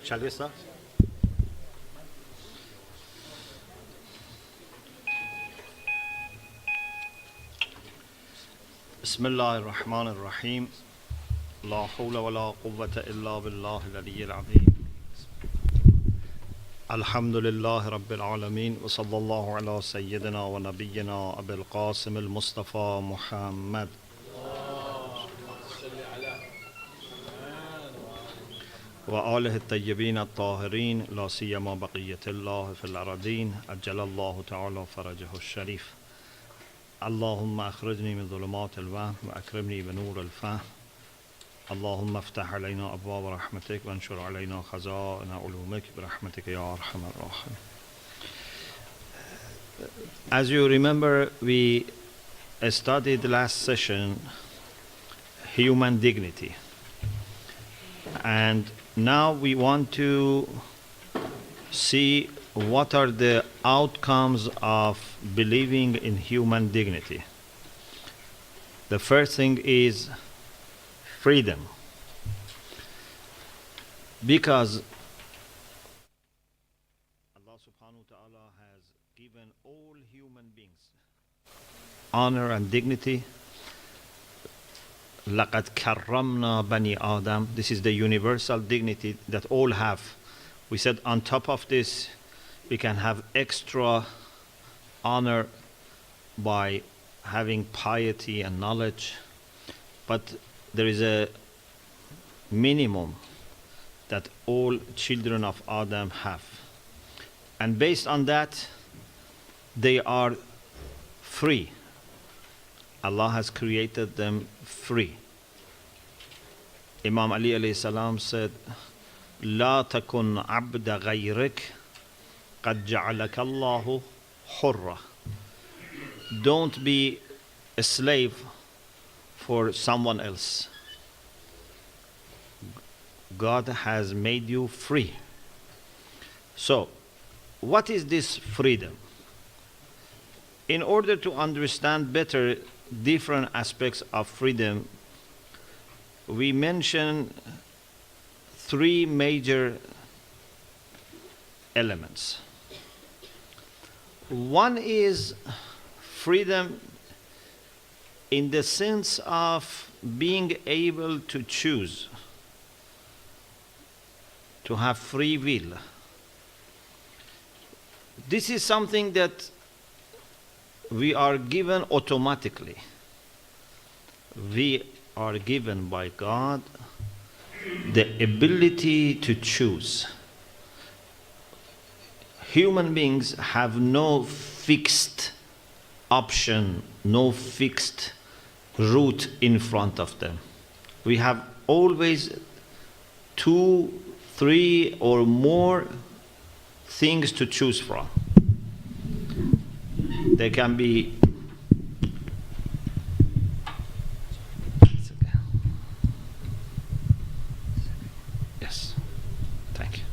Shall we start? بسم الله الرحمن الرحيم لا حول ولا قوة إلا بالله العلي العظيم الحمد لله رب العالمين وصلى الله على سيدنا ونبينا أبي القاسم المصطفى محمد وآله الطيبين الطاهرين لا سيما بقية الله في الأرضين أجل الله تعالى فرجه الشريف اللهم أخرجني من ظلمات الوهم وأكرمني بنور الفهم اللهم افتح علينا أبواب رحمتك وانشر علينا خزائن علومك برحمتك يا أرحم الراحمين. As you remember, we studied last session human dignity, and now we want to see what are the outcomes of believing in human dignity. The first thing is freedom, because Allah subhanahu wa ta'ala has given all human beings honor and dignity. لَقَدْ كَرَّمْنَا بَنِي آدَمَ. This is the universal dignity that all have. We said on top of this, we can have extra honor by having piety and knowledge, but there is a minimum that all children of Adam have. And based on that, they are free. Allah has created them free. Imam Ali alayhi salam said, لا تكن عبد غيرك قد جعلك الله حرة. Don't be a slave for someone else. God has made you free. So, what is this freedom? In order to understand better different aspects of freedom, we mention three major elements. One is freedom in the sense of being able to choose, to have free will. This is something that we are given automatically. We are given by God the ability to choose. Human beings have no fixed option, no fixed route in front of them. We have always 2, 3 or more things to choose from. They can be yes, thank you.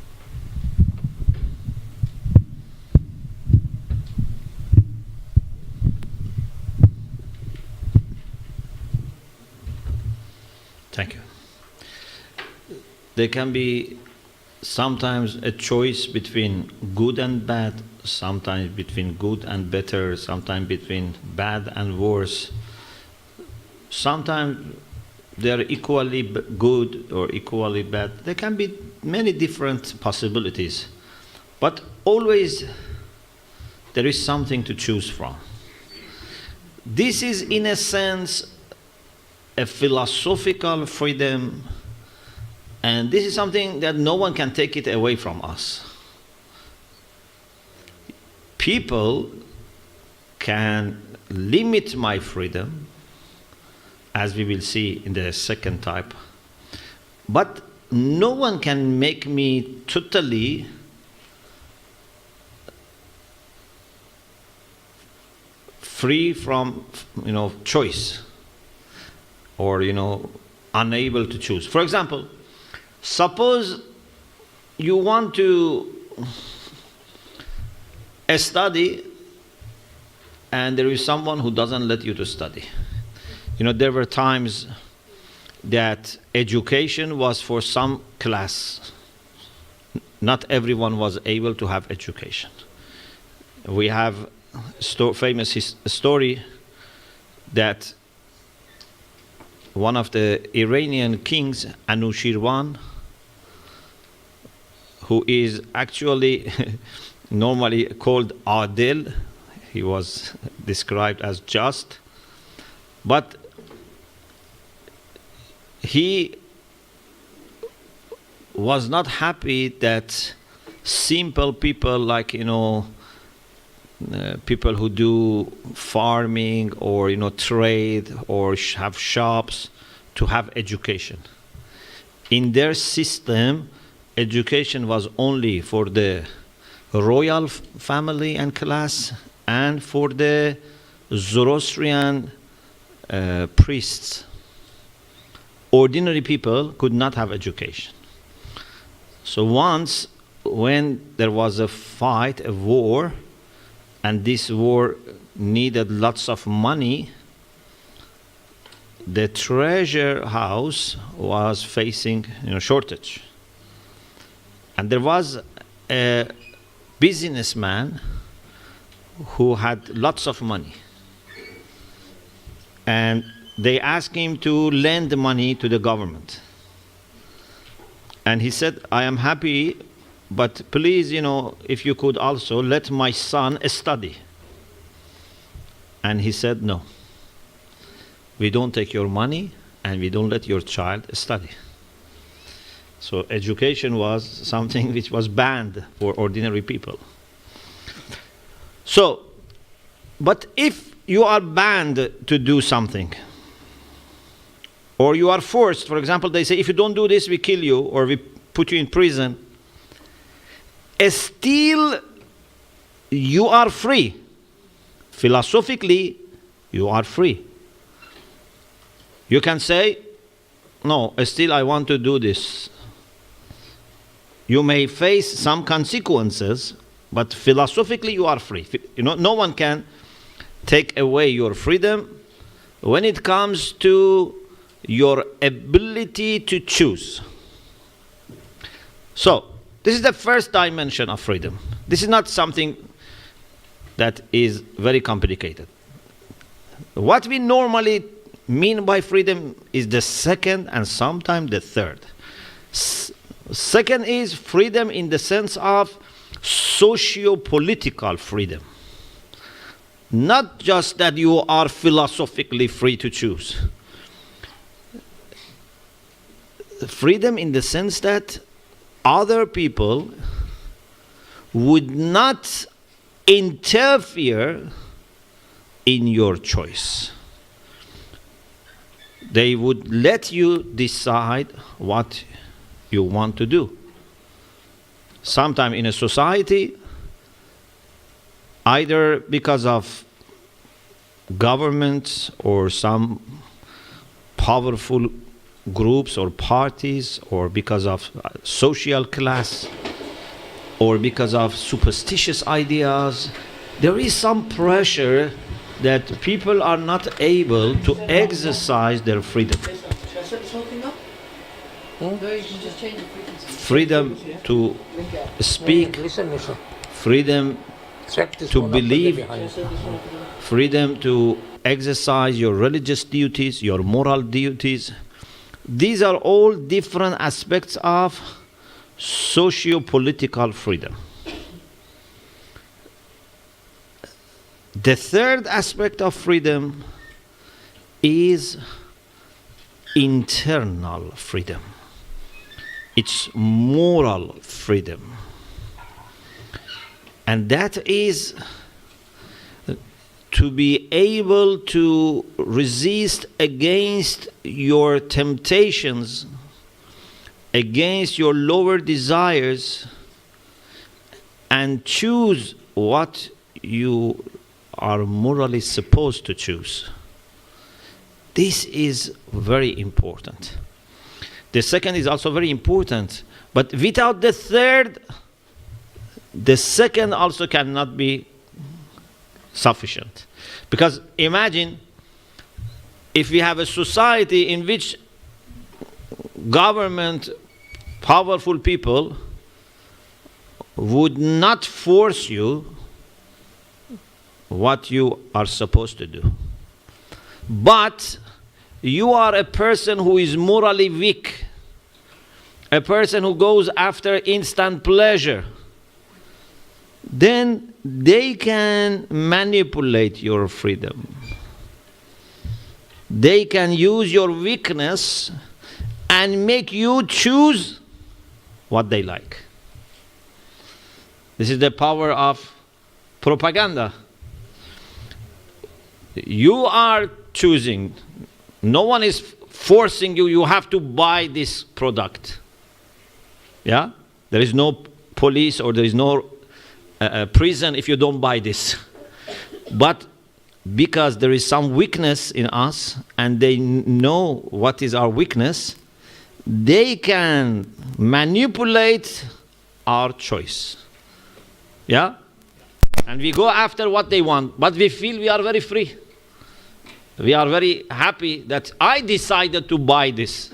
Thank you. There can be sometimes a choice between good and bad, sometimes between good and better, sometimes between bad and worse. Sometimes they are equally good or equally bad. There can be many different possibilities, but always there is something to choose from. This is, in a sense, a philosophical freedom, and this is something that no one can take it away from us. People can limit my freedom, as we will see in the second type, but no one can make me totally free from, choice, or, unable to choose. For example, suppose you want to study and there is someone who doesn't let you to study. There were times that education was for some class, not everyone was able to have education. We have famous story that one of the Iranian kings, Anushirwan, who is actually normally called Adil, he was described as just, but he was not happy that simple people like, people who do farming or, trade or have shops to have education. In their system, education was only for the royal family and class and for the Zoroastrian priests. Ordinary people could not have education. So once, when there was a fight, a war, and this war needed lots of money, the treasure house was facing shortage. And there was a businessman who had lots of money. And they asked him to lend the money to the government. And he said, I am happy, but please, if you could also let my son study. And he said, no. We don't take your money and we don't let your child study. So education was something which was banned for ordinary people. So, but if you are banned to do something, or you are forced, for example, they say, if you don't do this, we kill you, or we put you in prison, still you are free. Philosophically, you are free. You can say, no, still I want to do this. You may face some consequences, but philosophically you are free. No one can take away your freedom when it comes to your ability to choose. So, this is the first dimension of freedom. This is not something that is very complicated. What we normally mean by freedom is the second and sometimes the third. Second is freedom in the sense of socio-political freedom. Not just that you are philosophically free to choose. Freedom in the sense that other people would not interfere in your choice. They would let you decide what you want to do. Sometime in a society, either because of governments or some powerful groups or parties, or because of social class, or because of superstitious ideas, there is some pressure that people are not able to exercise their freedom. Freedom to speak, freedom to believe, freedom to exercise your religious duties, your moral duties. These are all different aspects of socio-political freedom. The third aspect of freedom is internal freedom. It's moral freedom. And that is to be able to resist against your temptations, against your lower desires, and choose what you are morally supposed to choose. This is very important. The second is also very important, but without the third, the second also cannot be sufficient. Because imagine if we have a society in which government, powerful people would not force you what you are supposed to do. But you are a person who is morally weak, a person who goes after instant pleasure, then they can manipulate your freedom. They can use your weakness and make you choose what they like. This is the power of propaganda. You are choosing. No one is forcing you, you have to buy this product. Yeah? There is no police or there is no prison if you don't buy this. But because there is some weakness in us and they know what is our weakness, they can manipulate our choice. Yeah? And we go after what they want, but we feel we are very free. We are very happy that I decided to buy this.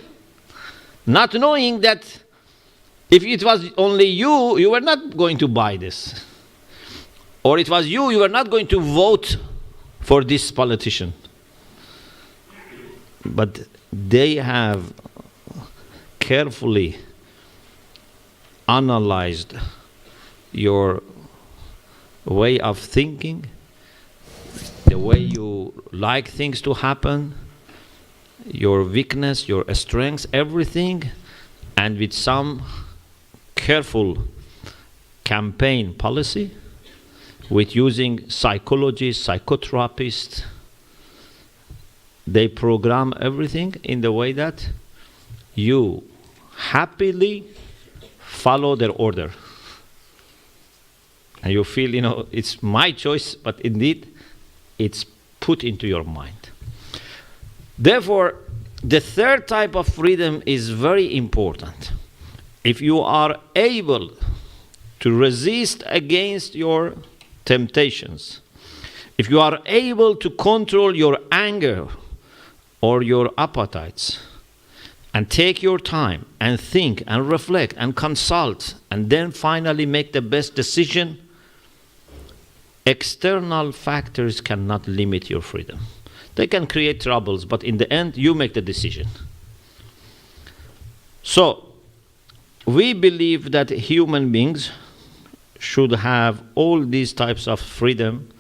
Not knowing that if it was only you, you were not going to buy this. Or it was you, you were not going to vote for this politician. But they have carefully analyzed your way of thinking, the way you like things to happen, your weakness, your strengths, everything, and with some careful campaign policy, with using psychologists, psychotherapists, they program everything in the way that you happily follow their order. And you feel, it's my choice, but indeed, it's put into your mind. Therefore, the third type of freedom is very important. If you are able to resist against your temptations, if you are able to control your anger or your appetites, and take your time and think and reflect and consult, and then finally make the best decision, external factors cannot limit your freedom. They can create troubles, but in the end, you make the decision. So, we believe that human beings should have all these types of freedom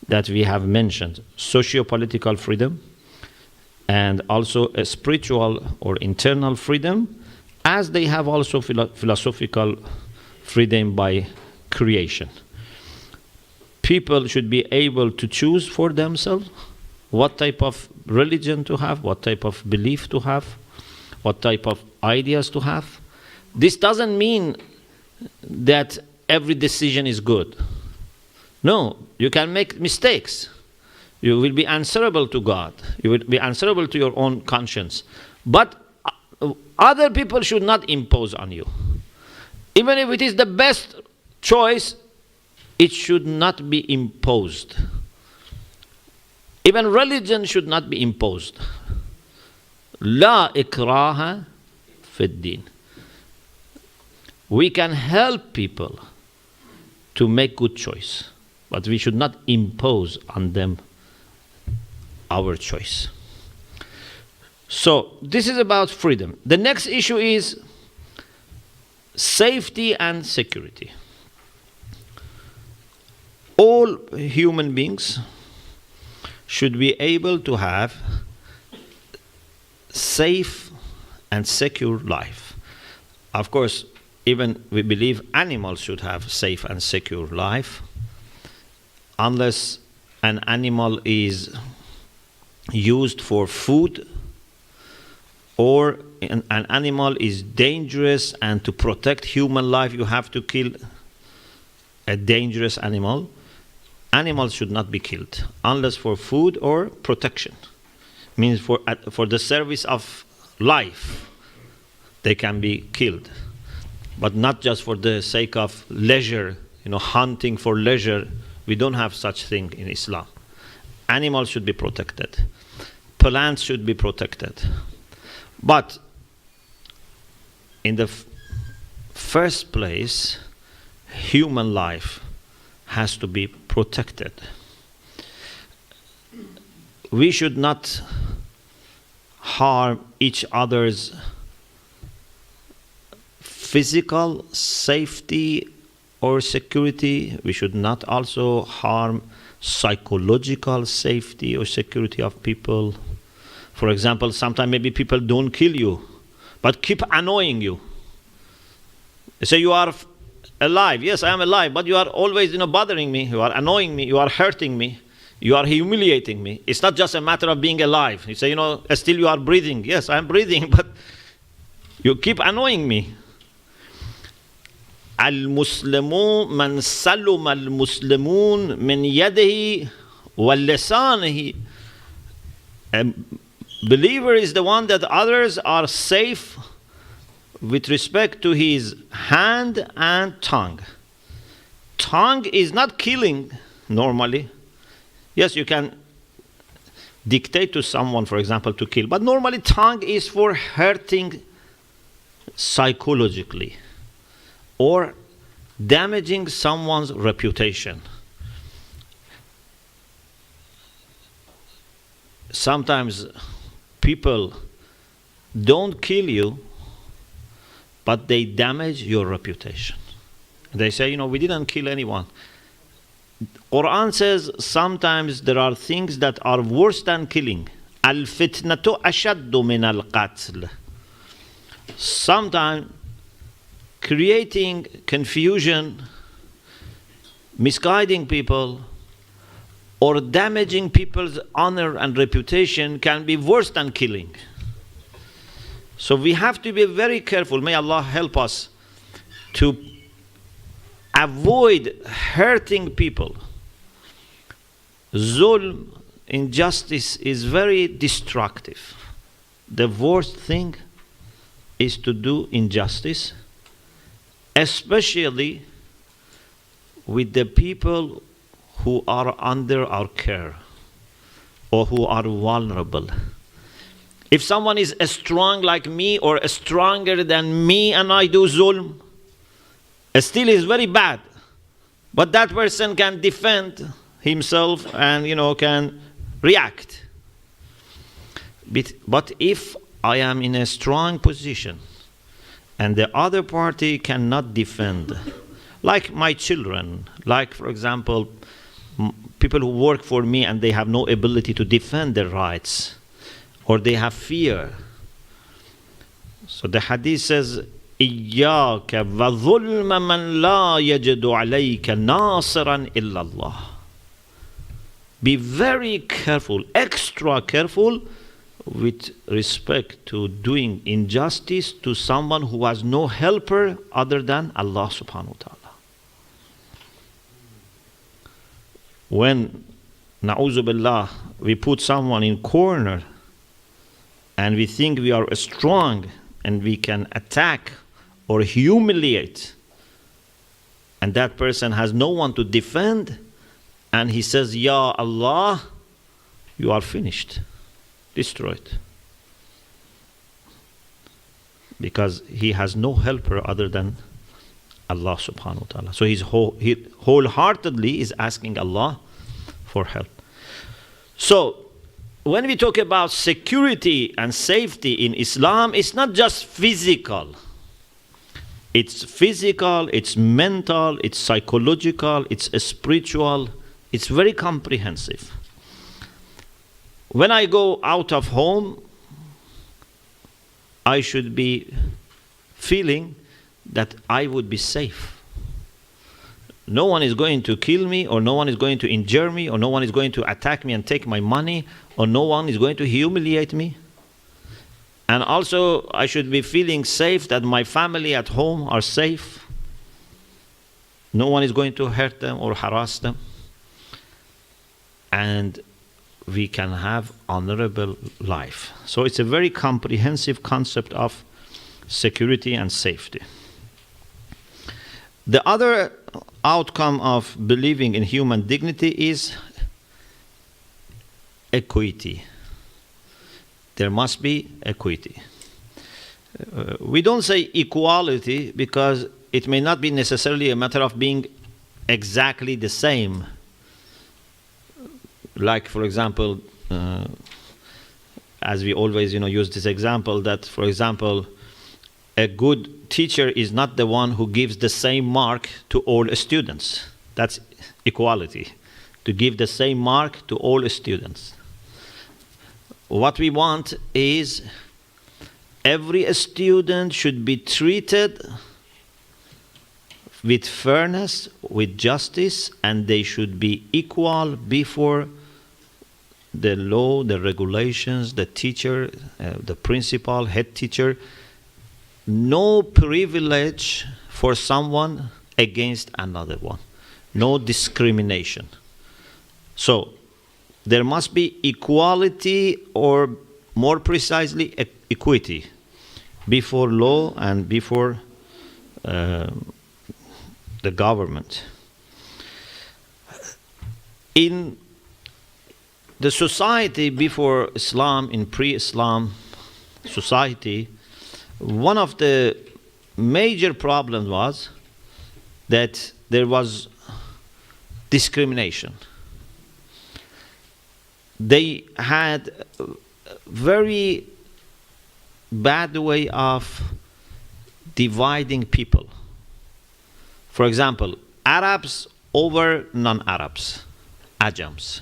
that we have mentioned. Socio-political freedom, and also a spiritual or internal freedom, as they have also philosophical freedom by creation. People should be able to choose for themselves what type of religion to have, what type of belief to have, what type of ideas to have. This doesn't mean that every decision is good. No, you can make mistakes. You will be answerable to God. You will be answerable to your own conscience. But other people should not impose on you. Even if it is the best choice, it should not be imposed. Even religion should not be imposed. La ikraha fid din. We can help people to make good choice, but we should not impose on them our choice. So this is about freedom. The next issue is safety and security. All human beings should be able to have safe and secure life. Of course, even we believe animals should have safe and secure life, unless an animal is used for food, or an animal is dangerous, and to protect human life you have to kill a dangerous animal. Animals should not be killed unless for food or protection. Means for the service of life they can be killed, but not just for the sake of leisure, hunting for leisure. We don't have such thing in Islam. Animals should be protected. Plants should be protected. But in the first place, human life has to be protected. We should not harm each other's physical safety or security. We should not also harm psychological safety or security of people. For example, sometimes maybe people don't kill you, but keep annoying you. They say you are alive. Yes, I am alive, but you are always, bothering me. You are annoying me. You are hurting me. You are humiliating me. It's not just a matter of being alive. You say, still you are breathing. Yes, I am breathing, but you keep annoying me. المسلمون من سلم المسلمون من يده ولسانه. A believer is the one that others are safe with respect to his hand and tongue. Tongue is not killing normally. Yes, you can dictate to someone, for example, to kill, but normally tongue is for hurting psychologically or damaging someone's reputation. Sometimes people don't kill you, but they damage your reputation. They say, we didn't kill anyone. Quran says sometimes there are things that are worse than killing. Al-fitnatu ashaddu min al-qatl. Sometimes creating confusion, misguiding people, or damaging people's honor and reputation can be worse than killing. So we have to be very careful. May Allah help us to avoid hurting people. Zulm, injustice, is very destructive. The worst thing is to do injustice, especially with the people who are under our care or who are vulnerable. If someone is strong like me or stronger than me and I do zulm, still is very bad. But that person can defend himself and can react. But if I am in a strong position and the other party cannot defend, like my children, like for example people who work for me and they have no ability to defend their rights, or they have fear. So the hadith says, إِيَّاكَ وَظُلْمَ مَنْ لَا يَجِدُ عَلَيْكَ نَاصِرًا إِلَّا اللَّهِ. Be very careful, extra careful, with respect to doing injustice to someone who has no helper other than Allah subhanahu wa ta'ala. When, na'uzu billah, we put someone in corner and we think we are strong and we can attack or humiliate, and that person has no one to defend, and he says, Ya Allah, you are finished, destroyed. Because he has no helper other than Allah subhanahu wa ta'ala. So he wholeheartedly is asking Allah for help. So when we talk about security and safety in Islam, it's not just physical. It's physical, it's mental, it's psychological, it's spiritual. It's very comprehensive. When I go out of home, I should be feeling that I would be safe. No one is going to kill me, or no one is going to injure me, or no one is going to attack me and take my money, or no one is going to humiliate me. And also, I should be feeling safe that my family at home are safe. No one is going to hurt them or harass them. And we can have honorable life. So it's a very comprehensive concept of security and safety. The other outcome of believing in human dignity is equity. There must be equity. We don't say equality because it may not be necessarily a matter of being exactly the same. Like, for example, as we always use this example, that, for example, a good teacher is not the one who gives the same mark to all students. That's equality, to give the same mark to all students. What we want is every student should be treated with fairness, with justice, and they should be equal before the law, the regulations, the teacher, the principal, head teacher. No privilege for someone against another one. No discrimination. So there must be equality, or more precisely, equity before law and before the government. In the society before Islam, in pre-Islam society, one of the major problems was that there was discrimination. They had a very bad way of dividing people. For example, Arabs over non-Arabs, Ajams.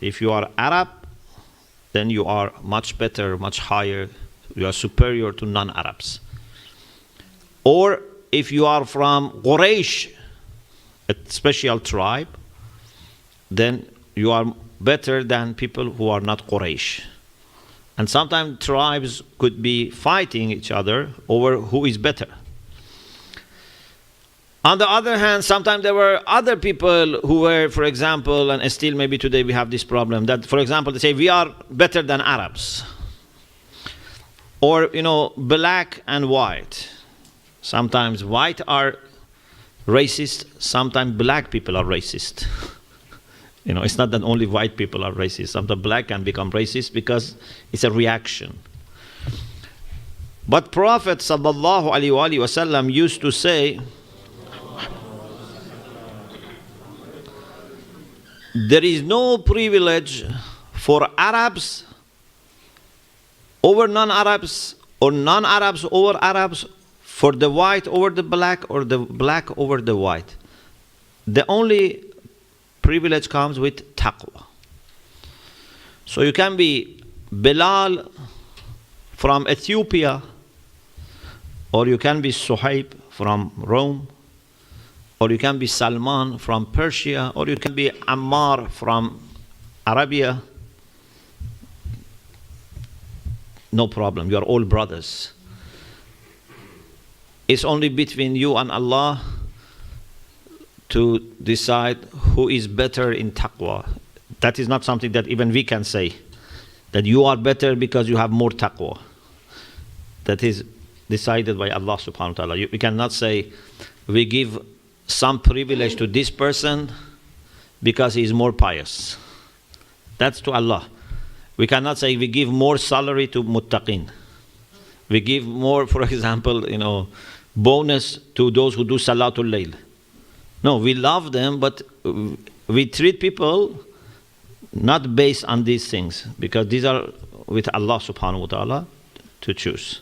If you are Arab, then you are much better, much higher, you are superior to non-Arabs. Or if you are from Quraysh, a special tribe, then you are better than people who are not Quraysh. And sometimes tribes could be fighting each other over who is better. On the other hand, sometimes there were other people who were, for example, and still maybe today we have this problem, that, for example, they say we are better than Arabs. Or, black and white. Sometimes white are racist, sometimes black people are racist. It's not that only white people are racist. Sometimes black can become racist because it's a reaction. But Prophet sallallahu alaihi wasallam used to say, there is no privilege for Arabs over non-Arabs, or non-Arabs over Arabs, for the white over the black, or the black over the white. The only privilege comes with taqwa. So you can be Bilal from Ethiopia, or you can be Suhaib from Rome, or you can be Salman from Persia, or you can be Ammar from Arabia. No problem, you are all brothers. It's only between you and Allah to decide who is better in taqwa. That is not something that even we can say, that you are better because you have more taqwa. That is decided by Allah subhanahu wa ta'ala. We cannot say we give some privilege to this person because he is more pious. That's to Allah. We cannot say we give more salary to muttaqin. We give more, for example, bonus to those who do salatul layl. No, we love them, but we treat people not based on these things, because these are with Allah subhanahu wa ta'ala to choose.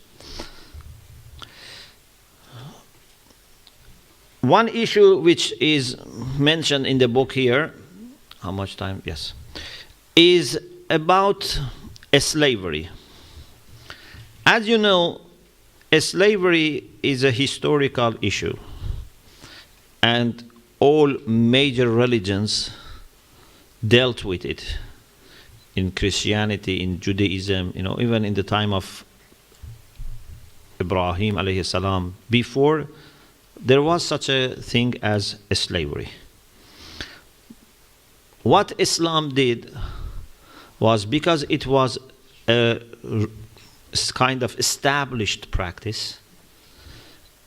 One issue which is mentioned in the book here, how much time? Yes. Is about slavery. As you know, slavery is a historical issue, and all major religions dealt with it. In Christianity, in Judaism, even in the time of Ibrahim alayhi salam, before there was such a thing as slavery. What Islam did was, because it was a kind of established practice,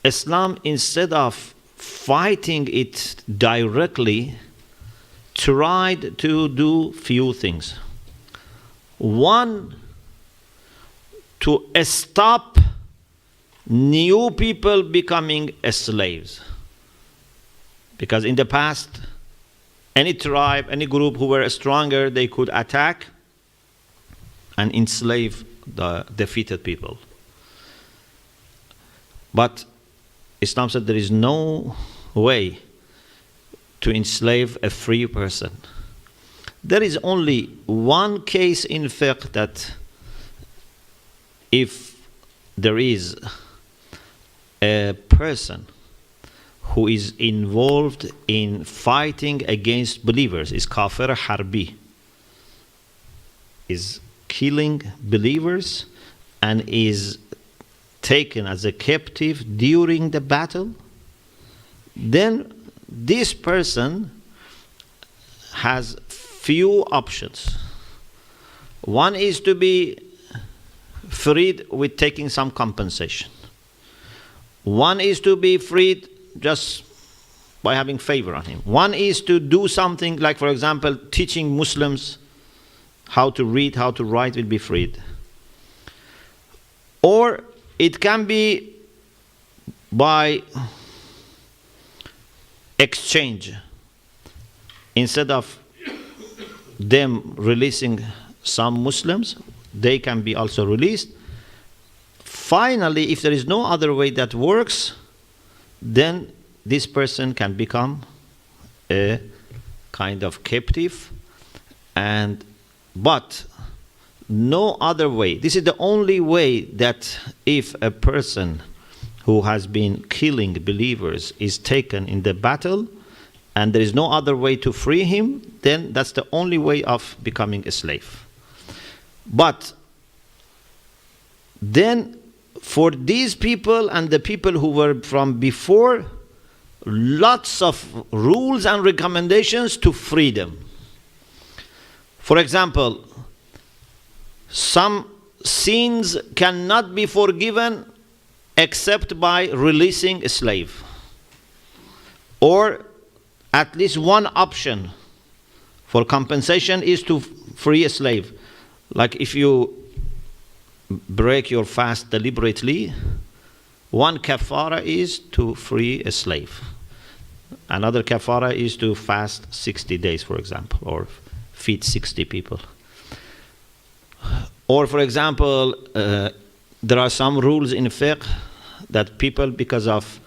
Islam, instead of fighting it directly, tried to do few things. One, to stop new people becoming slaves. Because in the past, any tribe, any group who were stronger, they could attack and enslave the defeated people. But Islam said there is no way to enslave a free person. There is only one case in fiqh that if there is a person who is involved in fighting against believers, is kafir harbi, is killing believers and is taken as a captive during the battle, then this person has few options. One is to be freed with taking some compensation. One is to be freed just by having favor on him. One is to do something like, for example, teaching Muslims how to read, how to write, will be freed. Or it can be by exchange. Instead of them releasing some Muslims, they can be also released. Finally, if there is no other way that works, then this person can become a kind of captive, but no other way. This is the only way that if a person who has been killing believers is taken in the battle and there is no other way to free him, then that's the only way of becoming a slave. But then for these people and the people who were from before, lots of rules and recommendations to free them. For example, some sins cannot be forgiven except by releasing a slave. Or at least one option for compensation is to free a slave. Like if you break your fast deliberately, one kafara is to free a slave. Another kafara is to fast 60 days, for example, or feed 60 people. Or, for example, there are some rules in fiqh that people, because of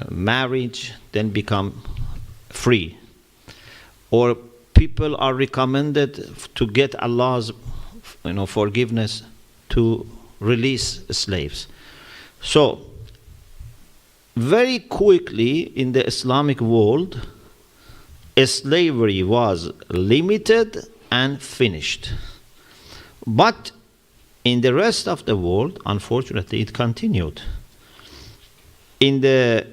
marriage, then become free. Or people are recommended to get Allah's forgiveness to release slaves. So, very quickly in the Islamic world, slavery was limited and finished. But in the rest of the world, unfortunately, it continued. In the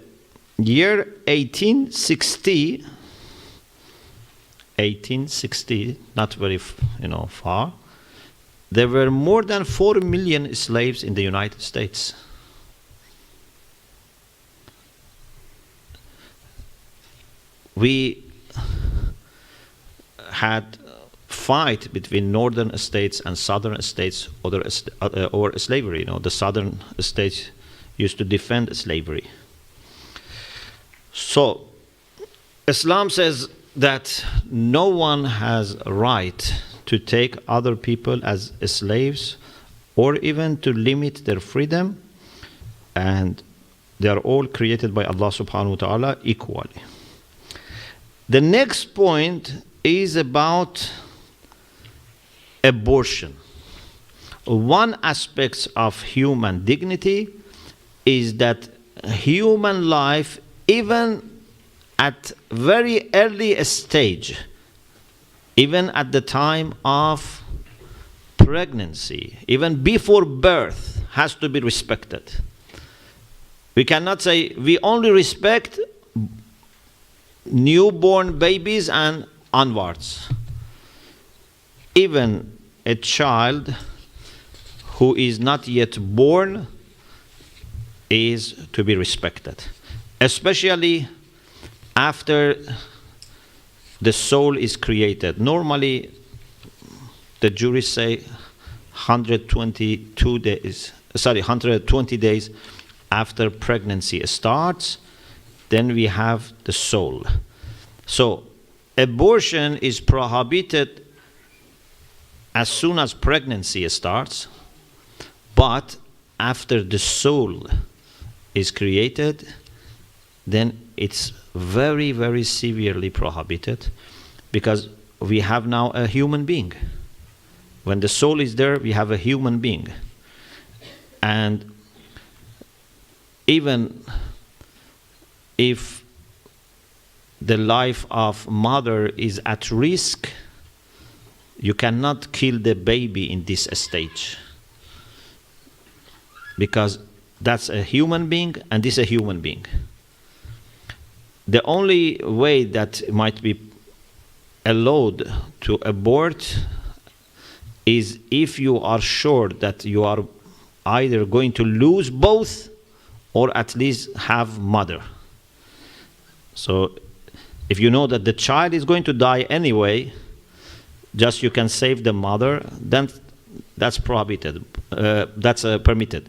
year 1860, not very far, there were more than 4 million slaves in the United States. We had fight between northern states and southern states over slavery. The southern states used to defend slavery. So Islam says that no one has a right to take other people as slaves or even to limit their freedom, and they are all created by Allah subhanahu wa ta'ala equally. The next point is about abortion. One aspect of human dignity is that human life, even at very early stage, even at the time of pregnancy, even before birth, has to be respected. We cannot say we only respect newborn babies and onwards. Even a child who is not yet born is to be respected, especially after the soul is created. Normally, the jurists say 122 days 120 days after pregnancy starts, then we have the soul. So abortion is prohibited as soon as pregnancy starts, but after the soul is created, then it's very, very severely prohibited, because we have now a human being. When the soul is there, we have a human being. And even if the life of mother is at risk, you cannot kill the baby in this stage, because that's a human being and this is a human being. The only way that might be allowed to abort is if you are sure that you are either going to lose both or at least have mother. So if you know that the child is going to die anyway, just you can save the mother, then that's prohibited. That's permitted.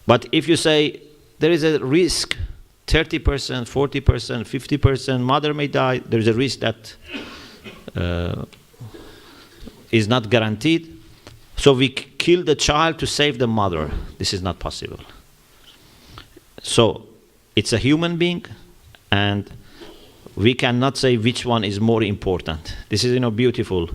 But if you say there is a risk, 30%, 40%, 50%, mother may die, there is a risk that is not guaranteed. So we kill the child to save the mother. This is not possible. So it's a human being, and we cannot say which one is more important. This is, beautiful,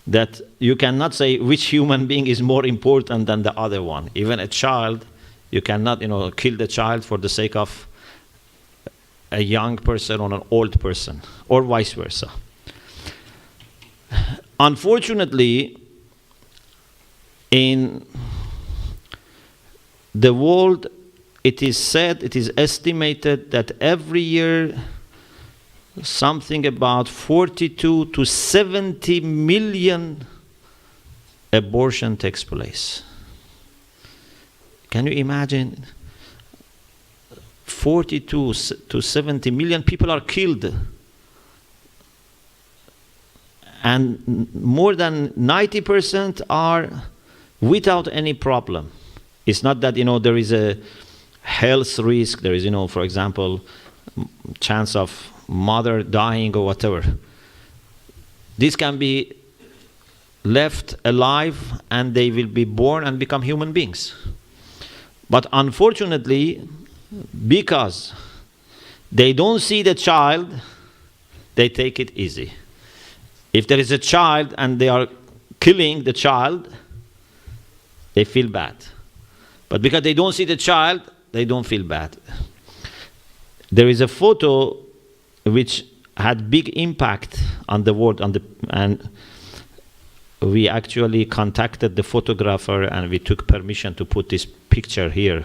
that you cannot say which human being is more important than the other one. Even a child, you cannot, kill the child for the sake of a young person or an old person, or vice versa. Unfortunately, in the world, it is estimated that every year something about 42 to 70 million abortion takes place. Can you imagine? 42 to 70 million people are killed, and more than 90% are without any problem. It's not that there is a health risk, there is for example chance of mother dying or whatever. This can be left alive and they will be born and become human beings. But unfortunately, because they don't see the child, they take it easy. If there is a child and they are killing the child, they feel bad. But because they don't see the child, they don't feel bad. There is a photo which had big impact on the world, and we actually contacted the photographer and we took permission to put this picture here.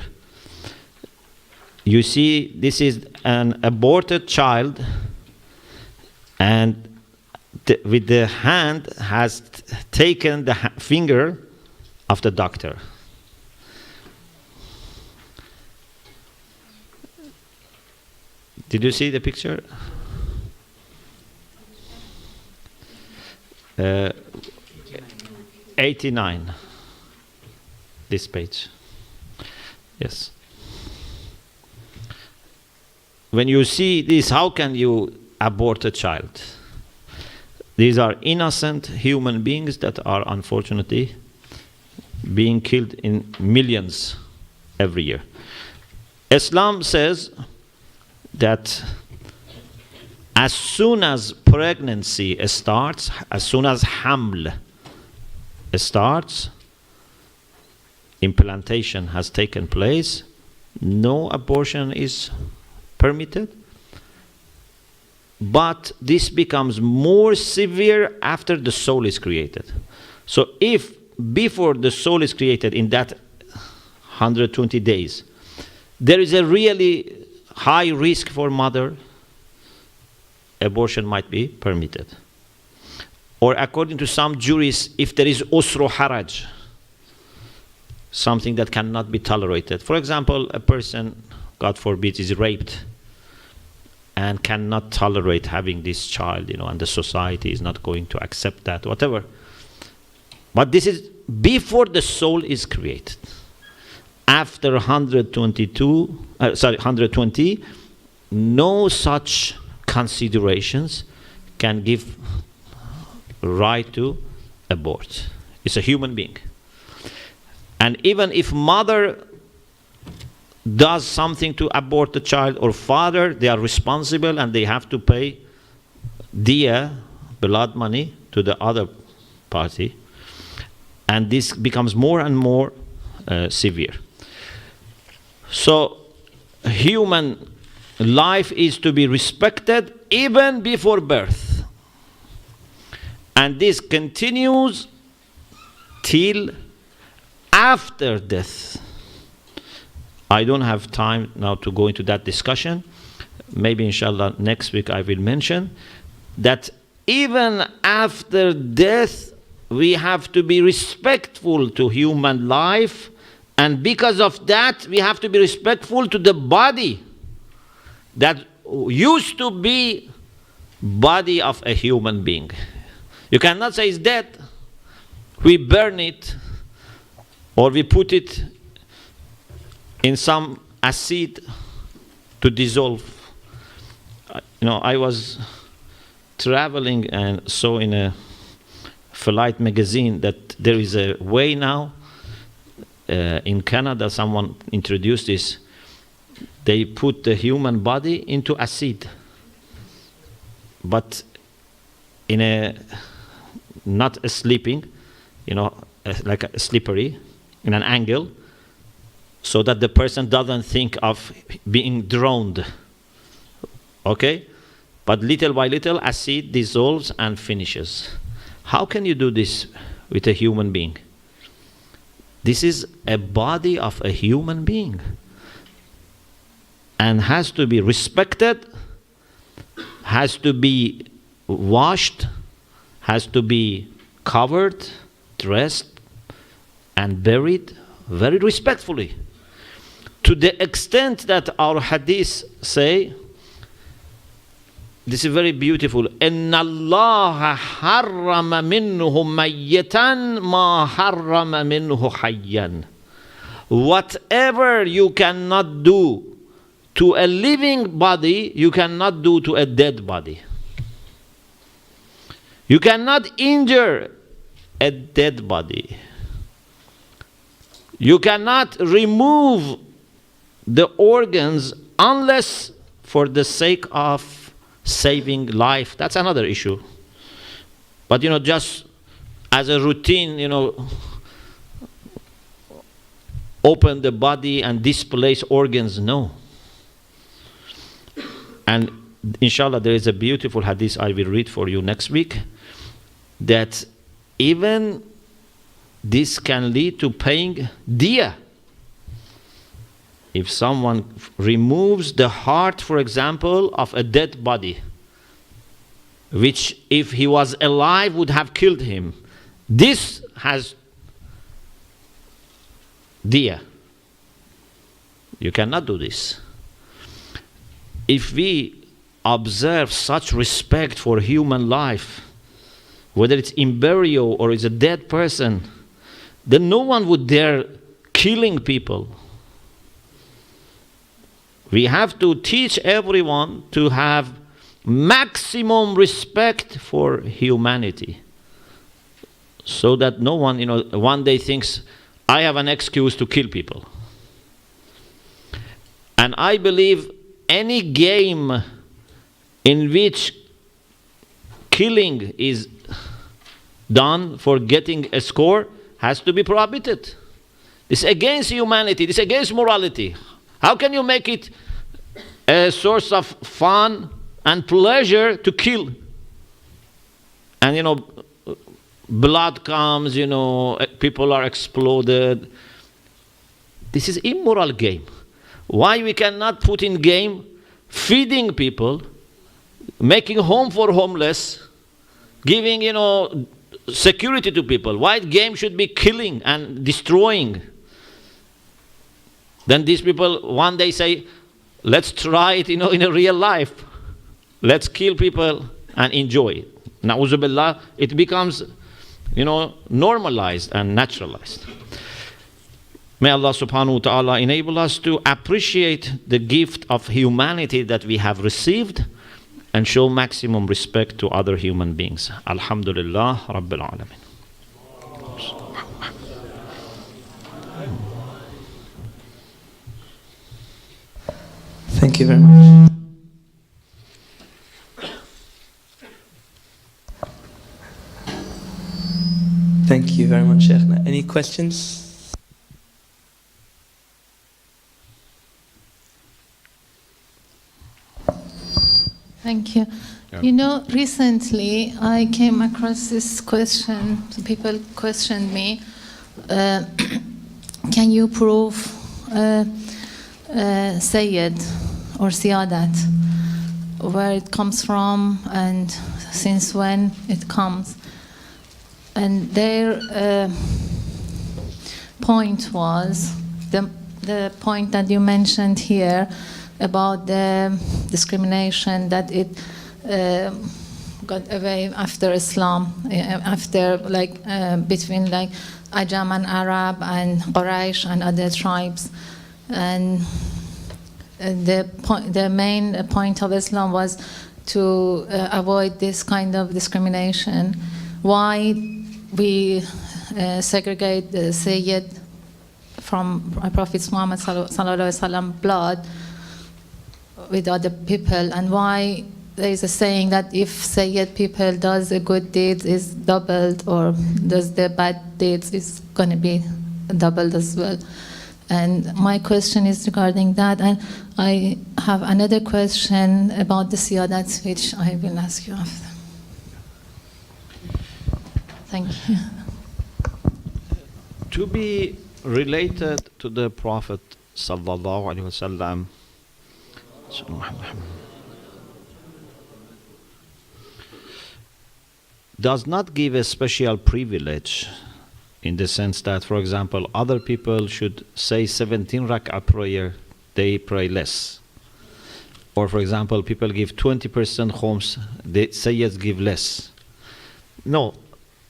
You see, this is an aborted child, and with the hand has taken the finger of the doctor. Did you see the picture? 89. This page. Yes. When you see this, how can you abort a child? These are innocent human beings that are unfortunately being killed in millions every year. Islam says that as soon as pregnancy starts, as soon as haml starts, implantation has taken place, no abortion is permitted. But this becomes more severe after the soul is created. So if before the soul is created in that 120 days, there is a really high risk for mother, abortion might be permitted. Or according to some jurists, if there is usru haraj, something that cannot be tolerated. For example, a person, God forbid, is raped and cannot tolerate having this child, and the society is not going to accept that, whatever. But this is before the soul is created. after 120, no such considerations can give right to abort. It's a human being. And even if mother does something to abort the child, or father, they are responsible and they have to pay diya, blood money, to the other party. And this becomes more and more severe. So human life is to be respected even before birth. And this continues till after death. I don't have time now to go into that discussion. Maybe inshallah next week I will mention that even after death we have to be respectful to human life, and because of that we have to be respectful to the body that used to be body of a human being. You cannot say it's dead, we burn it, or we put it in some acid to dissolve. I was traveling and saw in a Flight magazine that there is a way now in Canada, someone introduced this. They put the human body into acid, but in a not a sleeping, like a slippery, in an angle, so that the person doesn't think of being drowned. Okay? But little by little, acid dissolves and finishes. How can you do this with a human being? This is a body of a human being and has to be respected, has to be washed, has to be covered, dressed, and buried very respectfully. To the extent that our hadiths say, this is very beautiful. إِنَّ اللَّهَ حَرَّمَ مِنْهُ مَيِّتًا مَا حَرَّمَ مِنْهُ حَيًّا. Whatever you cannot do to a living body, you cannot do to a dead body. You cannot injure a dead body. You cannot remove the organs unless for the sake of saving life. That's another issue. But just as a routine, open the body and displace organs, no. And inshallah there is a beautiful hadith I will read for you next week, that even this can lead to paying diya. If someone removes the heart, for example, of a dead body, which if he was alive would have killed him, this has diya. You cannot do this. If we observe such respect for human life, whether it's in burial or it's a dead person, then no one would dare killing people. We have to teach everyone to have maximum respect for humanity, so that no one, one day thinks, I have an excuse to kill people. And I believe any game in which killing is done for getting a score has to be prohibited. It's against humanity. It's against morality. How can you make it a source of fun and pleasure to kill? And blood comes, people are exploded. This is immoral game. Why we cannot put in game feeding people, making home for homeless, giving, security to people? Why game should be killing and destroying? Then these people one day say, let's try it, in a real life. Let's kill people and enjoy it. Na'udhu billah, it becomes, normalized and naturalized. May Allah subhanahu wa ta'ala enable us to appreciate the gift of humanity that we have received and show maximum respect to other human beings. Alhamdulillah Rabbil Alameen. Thank you very much. Thank you very much, Sheikhna. Any questions? Thank you. Yeah. You know, recently I came across this question. People questioned me, can you prove Sayyid or Siyadat, where it comes from and since when it comes? And their point was the point that you mentioned here about the discrimination that it got away after Islam, after between Ajam and Arab and Quraysh and other tribes. And the main point of Islam was to avoid this kind of discrimination. Why we segregate the Sayyid from Prophet Muhammad sallallahu alaihi wasallam blood with other people, and why there is a saying that if Sayyid people does a good deed is doubled, or does the bad deeds is going to be doubled as well. And my question is regarding that, and I have another question about the Siyadat, which I will ask you after. Thank you. To be related to the Prophet sallallahu alaihi wasallam, does not give a special privilege, in the sense that, for example, other people should say 17 rak'ah prayer, they pray less. Or for example, people give 20% khums, the Sayyids give less. No,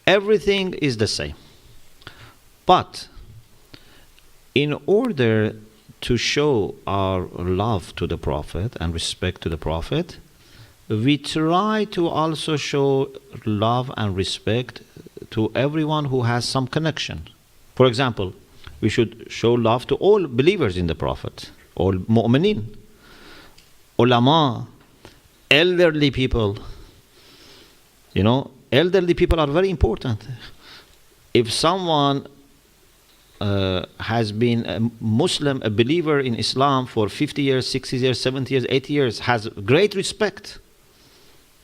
everything is the same. But in order to show our love to the Prophet and respect to the Prophet, we try to also show love and respect to everyone who has some connection. For example, we should show love to all believers in the Prophet, all mu'mineen, ulama, elderly people. You know, elderly people are very important. If someone has been a Muslim, a believer in Islam for 50 years, 60 years, 70 years, 80 years, has great respect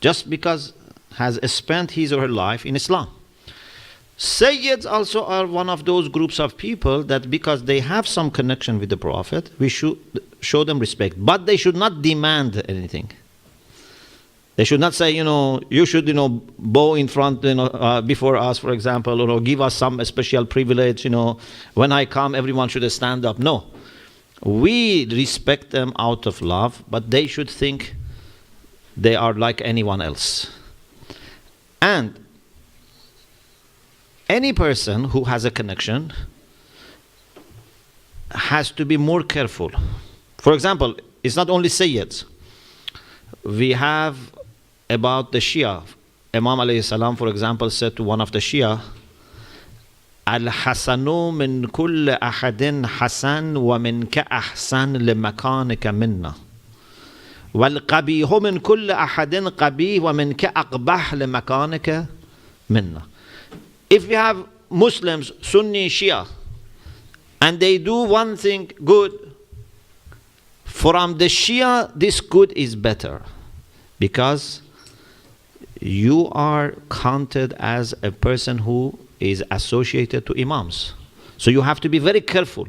just because has spent his or her life in Islam. Sayyids also are one of those groups of people that because they have some connection with the Prophet, we should show them respect. But they should not demand anything. They should not say, you should, bow in front, before us, for example, give us some special privilege, when I come, everyone should stand up. No. We respect them out of love, but they should think they are like anyone else. And any person who has a connection has to be more careful. For example, it's not only Sayyids. We have about the Shia. Imam alayhi salam, for example, said to one of the Shia, Al-Hasanu min kulli ahadin hasan wa min ka ahsan li makanika minna. Wal-qabihu min kulli ahadin qabih wa min ka aqbah li makanika minna. If you have Muslims, Sunni, Shia, and they do one thing good, from the Shia, this good is better. Because you are counted as a person who is associated to Imams. So you have to be very careful.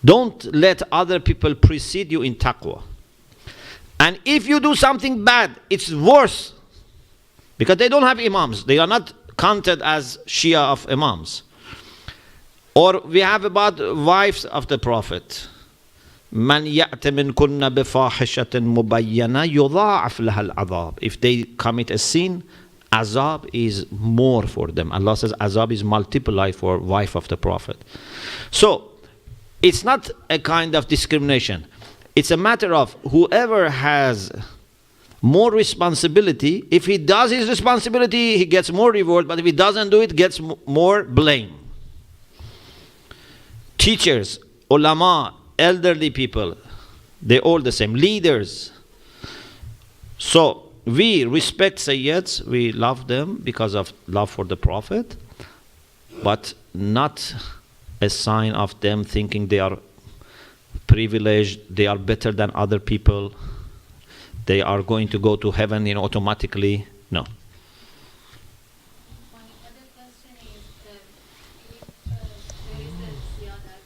Don't let other people precede you in taqwa. And if you do something bad, it's worse. Because they don't have Imams. They are not counted as Shia of Imams. Or we have about wives of the Prophet. من يأت منكن بفاحشة مبينة يضاعف لها العذاب. If they commit a sin, azab is more for them. Allah says azab is multiplied for wife of the Prophet. So it's not a kind of discrimination. It's a matter of whoever has more responsibility. If he does his responsibility, he gets more reward, but if he doesn't do it, gets more blame. Teachers, ulama, elderly people, they're all the same. Leaders. So we respect Sayyids, we love them because of love for the Prophet, but not a sign of them thinking they are privileged, they are better than other people, they are going to go to heaven automatically. No. My other question is, if there is a ziyadat,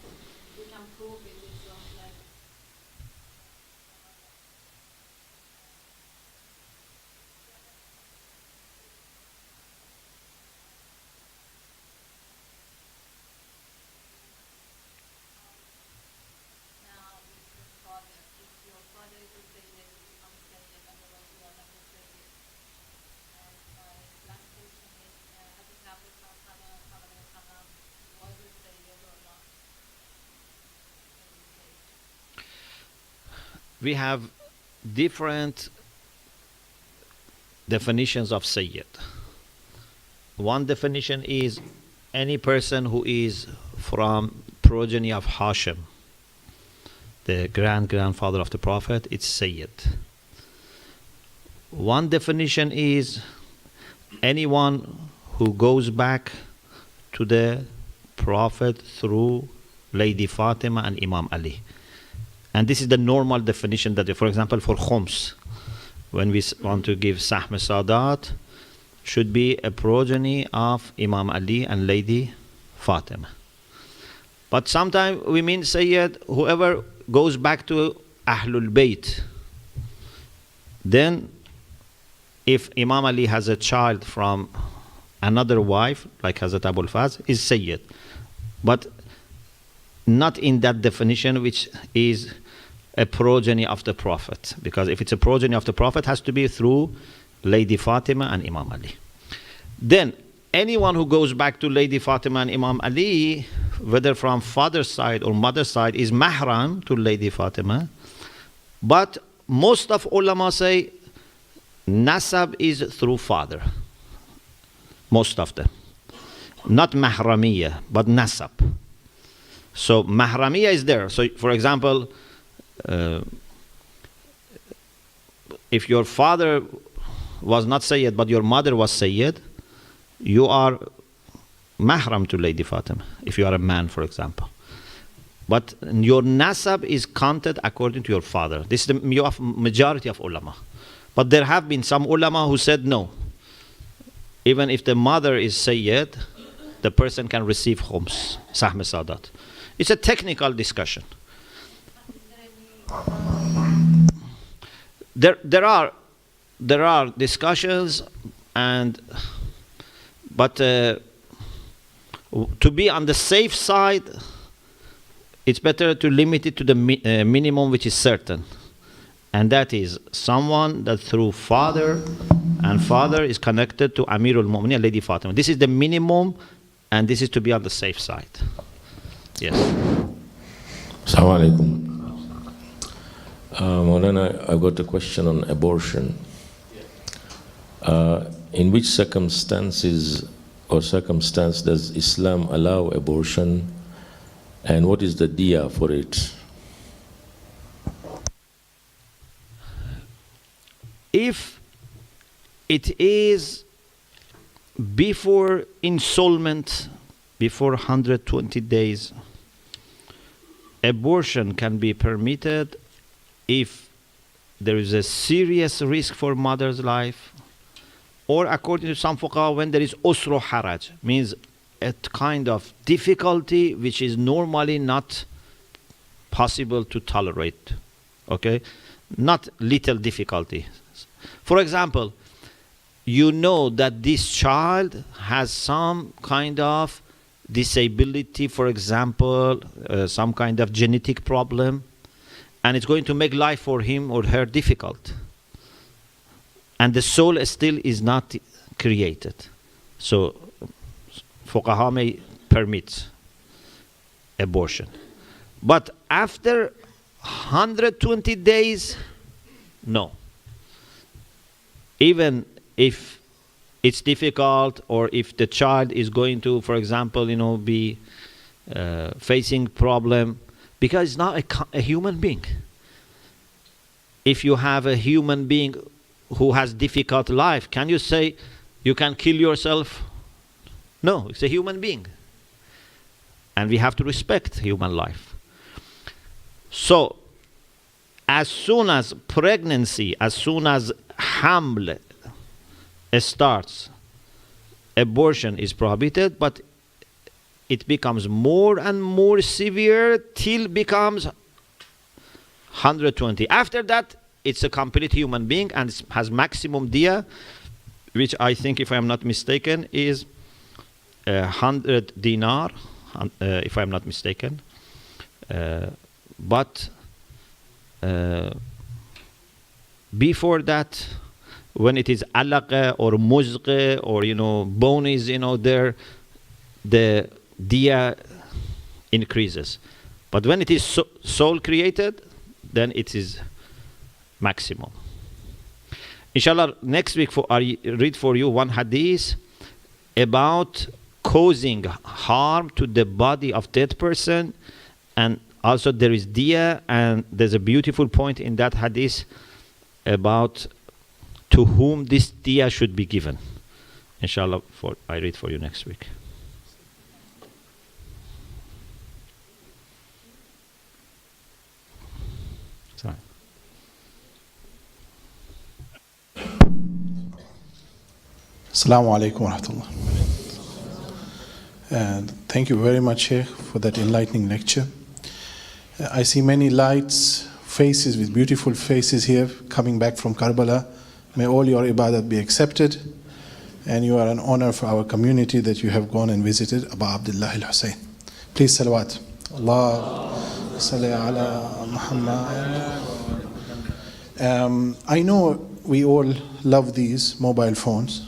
we can prove it with like. Now, with the father, if your father is a sayyid, you become sayyid, otherwise you are not a sayyid. And my last question is, has it happened from Haram, was it sayyid or not? We have different definitions of Sayyid. One definition is any person who is from progeny of Hashim, the grandfather of the Prophet, it's Sayyid. One definition is anyone who goes back to the Prophet through Lady Fatima and Imam Ali. And this is the normal definition that, for example, for Khums, when we want to give Sahm Sadat, should be a progeny of Imam Ali and Lady Fatima. But sometimes we mean Sayyid, whoever goes back to Ahlul Bayt. Then, if Imam Ali has a child from another wife, like Hazrat Abul Faz, is Sayyid. But not in that definition, which is a progeny of the Prophet. Because if it's a progeny of the Prophet, it has to be through Lady Fatima and Imam Ali. Then, anyone who goes back to Lady Fatima and Imam Ali, whether from father's side or mother's side, is mahram to Lady Fatima. But most of ulama say nasab is through father. Most of them. Not mahramiyya, but nasab. So mahramiyya is there. So for example, if your father was not Sayyid, but your mother was Sayyid, you are mahram to Lady Fatima, if you are a man, for example. But your nasab is counted according to your father. This is the majority of ulama. But there have been some ulama who said no. Even if the mother is Sayyid, the person can receive khums, Sahm Sadat. It's a technical discussion. There are discussions, but to be on the safe side, it's better to limit it to the minimum which is certain. And that is someone that through father is connected to Amirul Mu'minin, Lady Fatima. This is the minimum, and this is to be on the safe side. Yes. Assalamu alaikum. Maulana, I got a question on abortion. In which circumstance does Islam allow abortion, and what is the diya for it? If it is before installment, before 120 days, abortion can be permitted if there is a serious risk for mother's life, or according to some fuqaha, when there is usru haraj, means a kind of difficulty which is normally not possible to tolerate. Okay? Not little difficulty. For example, you know that this child has some kind of disability, for example, some kind of genetic problem, and it's going to make life for him or her difficult. And the soul still is not created. So, fuqaha may permit abortion. But after 120 days, no. Even if it's difficult, or if the child is going to, for example, be facing problem, because it's not a human being. If you have a human being who has difficult life, can you say you can kill yourself? No, it's a human being. And we have to respect human life. So, as soon as pregnancy, as soon as haml starts, abortion is prohibited, but it becomes more and more severe till becomes 120. After that, it's a complete human being and it has maximum diya, which I think, if I'm not mistaken, is 100 dinar, if I'm not mistaken. But before that, when it is alaqa or muzq or bone is there, the diya increases. But when it is soul created, then it is maximum. Inshallah, next week I read for you one hadith about causing harm to the body of dead person, and also there is diya, and there's a beautiful point in that hadith about to whom this diya should be given. Inshallah, I read for you next week. Sorry. Assalamu alaikum wa rahmatullah. And thank you very much, Sheikh, for that enlightening lecture. I see many lights, faces with beautiful faces here coming back from Karbala. May all your ibadat be accepted. And you are an honor for our community that you have gone and visited Abu Abdullah al-Hussein. Please salawat. Allah salli ala Muhammad. I know we all love these mobile phones,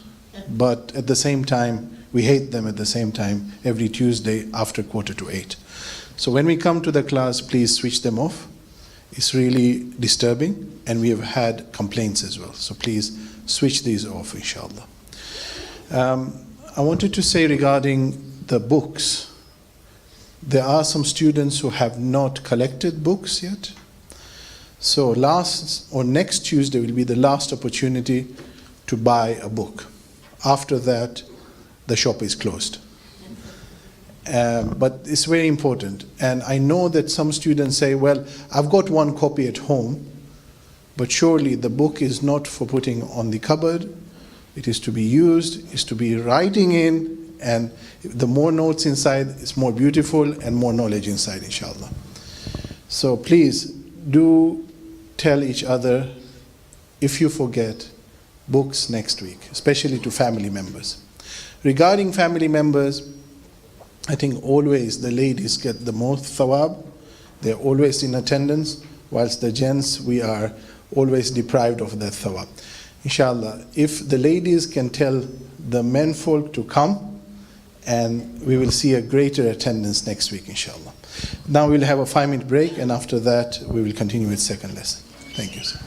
but at the same time, we hate them at the same time every Tuesday after 7:45. So when we come to the class, please switch them off. It's really disturbing, and we have had complaints as well. So please switch these off, inshallah. I wanted to say regarding the books, there are some students who have not collected books yet. So next Tuesday will be the last opportunity to buy a book. After that, the shop is closed. But it's very important. And I know that some students say, well, I've got one copy at home, but surely the book is not for putting on the cupboard. It is to be used, is to be writing in, and the more notes inside, it's more beautiful and more knowledge inside, inshallah. So please do tell each other, if you forget, books next week, especially to family members. Regarding family members, I think always the ladies get the most thawab. They're always in attendance, whilst the gents, we are always deprived of that thawab. Inshallah, if the ladies can tell the men folk to come, and we will see a greater attendance next week, inshallah. Now we'll have a 5-minute break, and after that we will continue with second lesson. Thank you, sir.